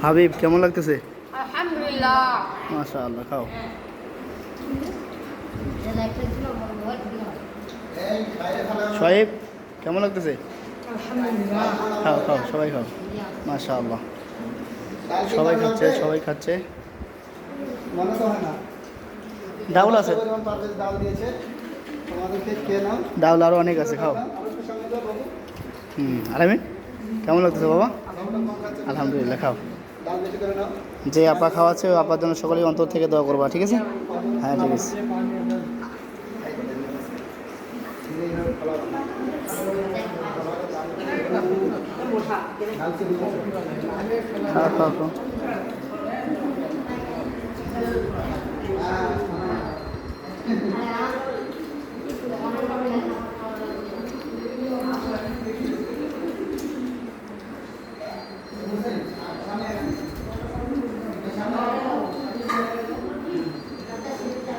হাবিব কেমন লাগতেছে? আলহামদুলিল্লাহ। মাশাআল্লাহ, খাও। শোয়েব কেমন লাগতেছে? খাও খাও, সবাই খাও। মাশাআল্লাহ, সবাই খাচ্ছে, সবাই খাচ্ছে। মনে তো হয় না ডাউল আছে, ডাল দিয়েছে তোমাদেরকে খেয়ে নাও। ডাউল আরও অনেক আছে, খাও। আলামিন কেমন লাগতেছে বাবা? আলহামদুলিল্লাহ, খাও। ডাল বেশি করে নাও। যে আপা খাওয়াচ্ছে ওই আপার জন্য সকলেই অন্তর থেকে দোয়া করবা, ঠিক আছে? হ্যাঁ, ঠিক আছে। খাও খাও খাও।